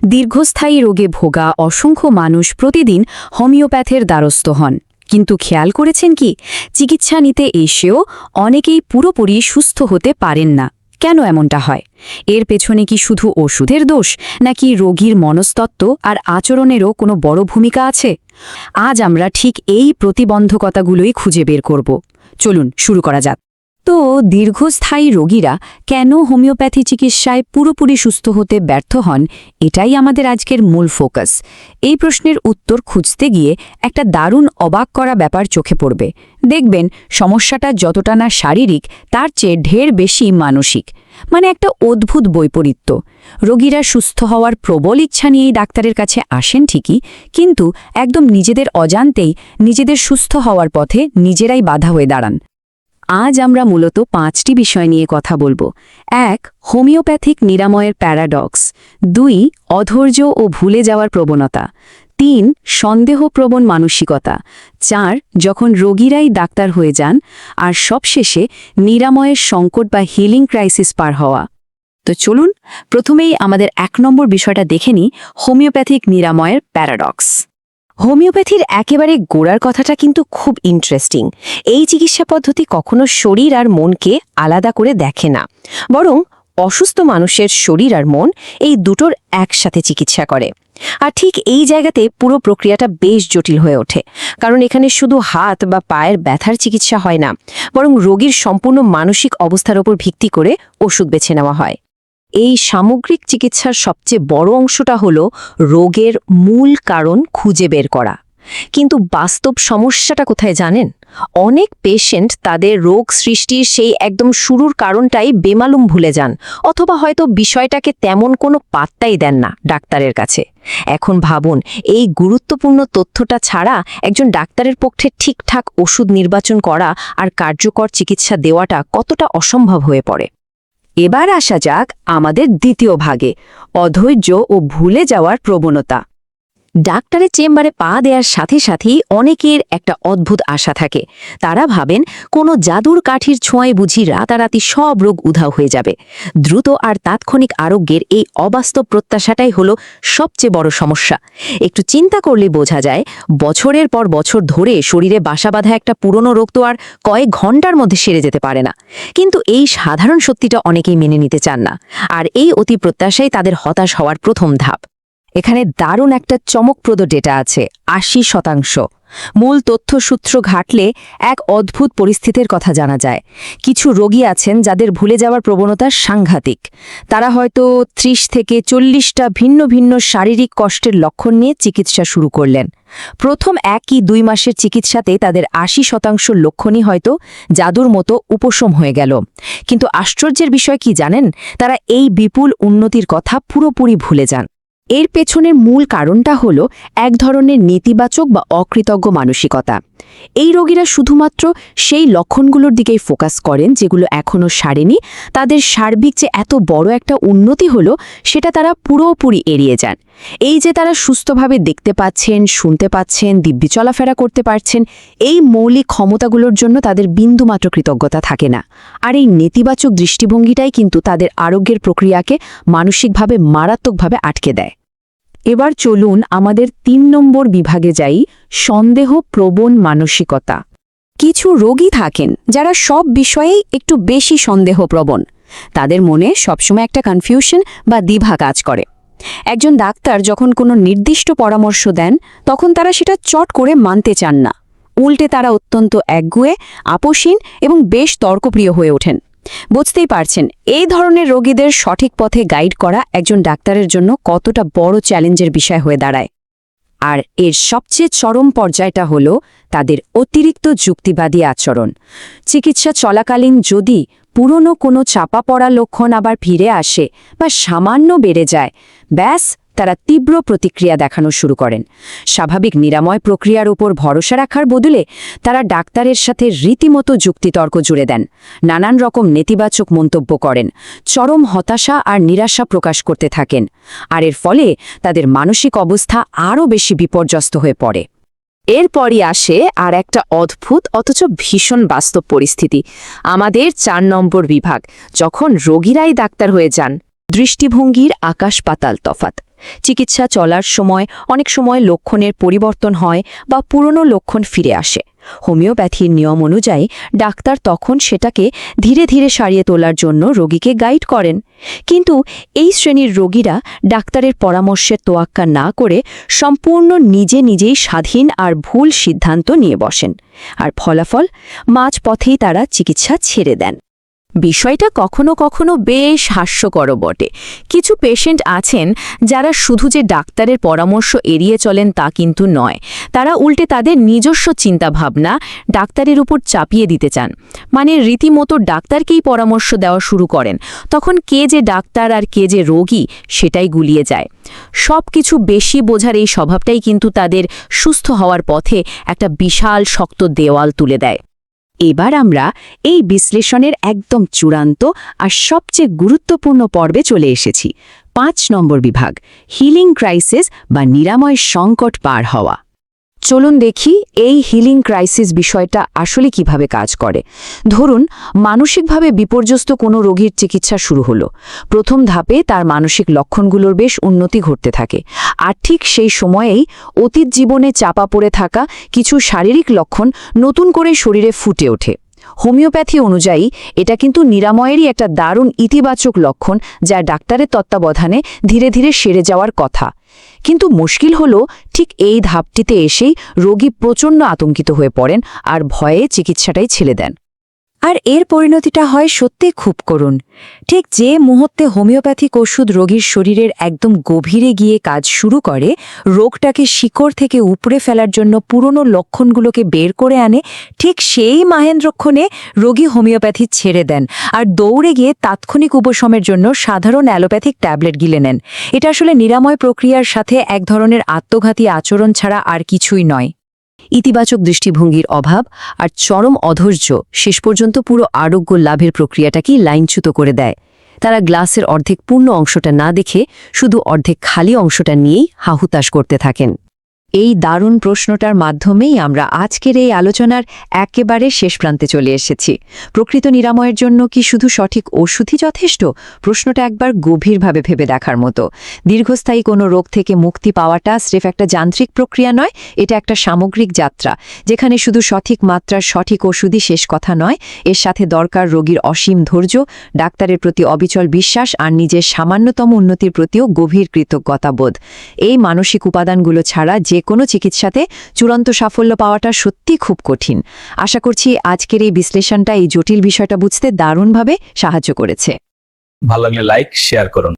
দীর্ঘস্থায়ী রোগে ভোগা অসংখ্য মানুষ প্রতিদিন হোমিওপ্যাথের দ্বারস্থ হন, কিন্তু খেয়াল করেছেন কি, চিকিৎসা নিতে এসেও অনেকেই পুরোপুরি সুস্থ হতে পারেন না। কেন এমনটা হয়? এর পেছনে কি শুধু ওষুধের দোষ, নাকি রোগীর মনস্তত্ত্ব আর আচরণেরও কোনো বড় ভূমিকা আছে? আজ আমরা ঠিক এই প্রতিবন্ধকতাগুলোই খুঁজে বের করব। চলুন শুরু করা যাক। তো দীর্ঘস্থায়ী রোগীরা কেন হোমিওপ্যাথি চিকিৎসায় পুরোপুরি সুস্থ হতে ব্যর্থ হন, এটাই আমাদের আজকের মূল ফোকাস। এই প্রশ্নের উত্তর খুঁজতে গিয়ে একটা দারুণ অবাক করা ব্যাপার চোখে পড়বে। দেখবেন সমস্যাটা যতটা না শারীরিক, তার চেয়ে ঢের বেশি মানসিক। মানে একটা অদ্ভুত বৈপরীত্য। রোগীরা সুস্থ হওয়ার প্রবল ইচ্ছা নিয়েই ডাক্তারের কাছে আসেন ঠিকই, কিন্তু একদম নিজেদের অজান্তেই নিজেদের সুস্থ হওয়ার পথে নিজেরাই বাধা হয়ে দাঁড়ান। আজ আমরা মূলত 5টি বিষয় নিয়ে কথা বলবো। 1. হোমিওপ্যাথিক নিরাময়ের প্যারাডক্স। 2. অধৈর্য ও ভুলে যাওয়ার প্রবণতা। 3. সন্দেহপ্রবণ মানসিকতা। 4. যখন রোগীরাই ডাক্তার হয়ে যান। আর সবশেষে নিরাময়ের সংকট বা হিলিং ক্রাইসিস পার হওয়া। তো চলুন প্রথমেই আমাদের 1 নম্বর বিষয়টা দেখে নিই, হোমিওপ্যাথিক নিরাময়ের প্যারাডক্স। হোমিওপ্যাথির একেবারে গোড়ার কথাটা কিন্তু খুব ইন্টারেস্টিং। এই চিকিৎসা পদ্ধতি কখনো শরীর আর মনকে আলাদা করে দেখে না, বরং অসুস্থ মানুষের শরীর আর মন এই দুটোর একসাথে চিকিৎসা করে। আর ঠিক এই জায়গাতে পুরো প্রক্রিয়াটা বেশ জটিল হয়ে ওঠে, কারণ এখানে শুধু হাত বা পায়ের ব্যথার চিকিৎসা হয় না, বরং রোগীর সম্পূর্ণ মানসিক অবস্থার উপর ভিত্তি করে ওষুধ বেছে নেওয়া হয়। এই সামগ্রিক চিকিৎসার সবচেয়ে বড় অংশটা হলো রোগের মূল কারণ খুঁজে বের করা। কিন্তু বাস্তব সমস্যাটা কোথায় জানেন? অনেক পেশেন্ট তাদের রোগ সৃষ্টির সেই একদম শুরুর কারণটাই বেমালুম ভুলে যান, অথবা হয়তো বিষয়টাকে তেমন কোনো পাত্তাই দেন না ডাক্তারের কাছে। এখন ভাবুন, এই গুরুত্বপূর্ণ তথ্যটা ছাড়া একজন ডাক্তারের পক্ষে ঠিকঠাক ওষুধ নির্বাচন করা আর কার্যকর চিকিৎসা দেওয়াটা কতটা অসম্ভব হয়ে পড়ে। এবার আসা যাক আমাদের দ্বিতীয় ভাগে, অধৈর্য ও ভুলে যাওয়ার প্রবণতা। ডাক্তারের চেম্বারে পা দেওয়ার সাথে সাথেই অনেকের একটা অদ্ভুত আশা থাকে। তারা ভাবেন কোনো জাদুর কাঠির ছোঁয়ায় বুঝি রাতারাতি সব রোগ উধাও হয়ে যাবে। দ্রুত আর তাৎক্ষণিক আরোগ্যের এই অবাস্তব প্রত্যাশাটাই হলো সবচেয়ে বড় সমস্যা। একটু চিন্তা করলে বোঝা যায়, বছরের পর বছর ধরে শরীরে বাসা বাঁধা একটা পুরনো রোগ তো আর কয়েক ঘন্টার মধ্যে সেরে যেতে পারে না। কিন্তু এই সাধারণ সত্যিটা অনেকেই মেনে নিতে চান না, আর এই অতি প্রত্যাশাই তাদের হতাশ হওয়ার প্রথম ধাপ। এখানে দারুণ একটা চমকপ্রদ ডেটা আছে, 80%। মূল তথ্যসূত্র ঘাটলে এক অদ্ভুত পরিস্থিতির কথা জানা যায়। কিছু রোগী আছেন যাদের ভুলে যাওয়ার প্রবণতা সাংঘাতিক। তারা হয়তো 30 থেকে 40টা ভিন্ন ভিন্ন শারীরিক কষ্টের লক্ষণ নিয়ে চিকিৎসা শুরু করলেন। প্রথম 1 কি 2 মাসের চিকিৎসাতে তাদের 80% লক্ষণই হয়তো জাদুর মতো উপশম হয়ে গেল। কিন্তু আশ্চর্যের বিষয় কি জানেন? তারা এই বিপুল উন্নতির কথা পুরোপুরি ভুলে যান। এর পেছনের মূল কারণটা হলো এক ধরনের নেতিবাচক বা অকৃতজ্ঞ মানসিকতা। এই রোগীরা শুধুমাত্র সেই লক্ষণগুলোর দিকেই ফোকাস করেন যেগুলো এখনও সারেনি। তাদের সার্বিক যে এত বড় একটা উন্নতি হলো, সেটা তারা পুরোপুরি এড়িয়ে যান। এই যে তারা সুস্থভাবে দেখতে পাচ্ছেন, শুনতে পাচ্ছেন, দিব্যি চলাফেরা করতে পারছেন, এই মৌলিক ক্ষমতাগুলোর জন্য তাদের বিন্দুমাত্র কৃতজ্ঞতা থাকে না। আর এই নেতিবাচক দৃষ্টিভঙ্গিটাই কিন্তু তাদের আরোগ্যের প্রক্রিয়াকে মানসিকভাবে মারাত্মকভাবে আটকে দেয়। এবার চলুন আমাদের 3 নম্বর বিভাগে যাই, সন্দেহপ্রবণ মানসিকতা। কিছু রোগী থাকেন যারা সব বিষয়েই একটু বেশি সন্দেহপ্রবণ। তাদের মনে সবসময় একটা কনফিউশন বা দ্বিধা কাজ করে। একজন ডাক্তার যখন কোনো নির্দিষ্ট পরামর্শ দেন, তখন তারা সেটা চট করে মানতে চান না। উল্টে তারা অত্যন্ত একগুঁয়ে, আপোষহীন এবং বেশ তর্কপ্রিয় হয়ে ওঠেন। বুঝতেই পারছেন, এই ধরনের রোগীদের সঠিক পথে গাইড করা একজন ডাক্তারের জন্য কতটা বড় চ্যালেঞ্জের বিষয় হয়ে দাঁড়ায়। আর এর সবচেয়ে চরম পর্যায়টা হলো তাদের অতিরিক্ত যুক্তিবাদী আচরণ। চিকিৎসা চলাকালীন যদি পুরনো কোনো চাপা পড়া লক্ষণ আবার ফিরে আসে বা সামান্য বেড়ে যায়, ব্যাস তারা তীব্র প্রতিক্রিয়া দেখানো শুরু করেন। স্বাভাবিক নিরাময় প্রক্রিয়ার উপর ভরসা রাখার বদলে তারা ডাক্তারের সাথে রীতিমতো যুক্তিতর্ক জুড়ে দেন, নানান রকম নেতিবাচক মন্তব্য করেন, চরম হতাশা আর নিরাশা প্রকাশ করতে থাকেন। আর এর ফলে তাদের মানসিক অবস্থা আরও বেশি বিপর্যস্ত হয়ে পড়ে। এরপরই আসে আর একটা অদ্ভুত অথচ ভীষণ বাস্তব পরিস্থিতি, আমাদের 4 নম্বর বিভাগ, যখন রোগীরাই ডাক্তার হয়ে যান। দৃষ্টিভঙ্গির আকাশ পাতাল তফাত। চিকিৎসা চলার সময় অনেক সময় লক্ষণের পরিবর্তন হয় বা পুরনো লক্ষণ ফিরে আসে। হোমিওপ্যাথির নিয়ম অনুযায়ী ডাক্তার তখন সেটাকে ধীরে ধীরে সারিয়ে তোলার জন্য রোগীকে গাইড করেন। কিন্তু এই শ্রেণীর রোগীরা ডাক্তারের পরামর্শের তোয়াক্কা না করে সম্পূর্ণ নিজেই স্বাধীন আর ভুল সিদ্ধান্ত নিয়ে বসেন, আর ফলাফল মাঝপথেই তারা চিকিৎসা ছেড়ে দেন। বিষয়টা কখনো কখনো বেশ হাস্যকর বটে। কিছু পেশেন্ট আছেন যারা শুধু যে ডাক্তারের পরামর্শ এড়িয়ে চলেন তা কিন্তু নয়, তারা উল্টে তাদের নিজস্ব চিন্তাভাবনা ডাক্তারের উপর চাপিয়ে দিতে চান। মানে রীতিমতো ডাক্তারকেই পরামর্শ দেওয়া শুরু করেন। তখন কে যে ডাক্তার আর কে যে রোগী সেটাই গুলিয়ে যায়। সব কিছু বেশি বোঝার এই স্বভাবটাই কিন্তু তাদের সুস্থ হওয়ার পথে একটা বিশাল শক্ত দেওয়াল তুলে দেয়। এবার আমরা এই বিশ্লেষণের একদম চূড়ান্ত আর সবচেয়ে গুরুত্বপূর্ণ পর্বে চলে এসেছি। ৫ নম্বর বিভাগ, হিলিং ক্রাইসিস বা নিরাময় সংকট পার হওয়া। চলুন দেখি এই হিলিং ক্রাইসিস বিষয়টা আসলে কিভাবে কাজ করে। ধরুন মানসিকভাবে বিপর্যস্ত কোনো রোগীর চিকিৎসা শুরু হলো। প্রথম ধাপে তার মানসিক লক্ষণগুলোর বেশ উন্নতি ঘটতে থাকে, আর ঠিক সেই সময়েই অতীত জীবনে চাপা পড়ে থাকা কিছু শারীরিক লক্ষণ নতুন করে শরীরে ফুটে ওঠে। হোমিওপ্যাথি অনুযায়ী এটা কিন্তু নিরাময়েরই একটা দারুণ ইতিবাচক লক্ষণ, যা ডাক্তারের তত্ত্বাবধানে ধীরে ধীরে সেরে যাওয়ার কথা। কিন্তু মুশকিল হলো ঠিক এই ধাপটিতে এসেই রোগী প্রচণ্ড আতঙ্কিত হয়ে পড়েন আর ভয়ে চিকিৎসাটাই ছেড়ে দেন। আর এর পরিণতিটা হয় সত্যি খুব করুণ। ঠিক যে মুহূর্তে হোমিওপ্যাথিক ওষুধ রোগীর শরীরের একদম গভীরে গিয়ে কাজ শুরু করে, রোগটাকে শিকড় থেকে উপড়ে ফেলার জন্য পুরনো লক্ষণগুলোকে বের করে আনে, ঠিক সেই মাহেন্দ্রক্ষণে রোগী হোমিওপ্যাথি ছেড়ে দেন আর দৌড়ে গিয়ে তাৎক্ষণিক উপশমের জন্য সাধারণ অ্যালোপ্যাথিক ট্যাবলেট গিলে নেন। এটা আসলে নিরাময় প্রক্রিয়ার সাথে এক ধরনের আত্মঘাতী আচরণ ছাড়া আর কিছুই নয়। ইতিবাচক দৃষ্টিভঙ্গির অভাব আর চরম অধৈর্য শেষ পর্যন্ত পুরো আরোগ্য লাভের প্রক্রিয়াটাকেই লাইনচ্যুত করে দেয়। তারা গ্লাসের অর্ধেক পূর্ণ অংশটা না দেখে শুধু অর্ধেক খালি অংশটা নিয়েই হাহুতাশ করতে থাকেন। এই দারুণ প্রশ্নটার মাধ্যমেই আমরা আজকের এই আলোচনার একেবারে শেষ প্রান্তে চলে এসেছি। প্রকৃত নিরাময়ের জন্য কি শুধু সঠিক ওষুধই যথেষ্ট? প্রশ্নটা একবার গভীরভাবে ভেবে দেখার মতো। দীর্ঘস্থায়ী কোনো রোগ থেকে মুক্তি পাওয়াটা স্রেফ একটা যান্ত্রিক প্রক্রিয়া নয়, এটা একটা সামগ্রিক যাত্রা, যেখানে শুধু সঠিক মাত্রার সঠিক ওষুধই শেষ কথা নয়, এর সাথে দরকার রোগীর অসীম ধৈর্য, ডাক্তারের প্রতি অবিচল বিশ্বাস আর নিজের সামান্যতম উন্নতির প্রতিও গভীর কৃতজ্ঞতাবোধ। এই মানসিক উপাদানগুলো ছাড়া যে কোনো চিকিৎসাতে চূড়ান্ত সাফল্য পাওয়াটা সত্যি খুব কঠিন। আশা করছি আজকের এই বিশ্লেষণটা এই জটিল বিষয়টা বুঝতে দারুণভাবে সাহায্য করেছে। ভালো লাগলে লাইক, শেয়ার করুন।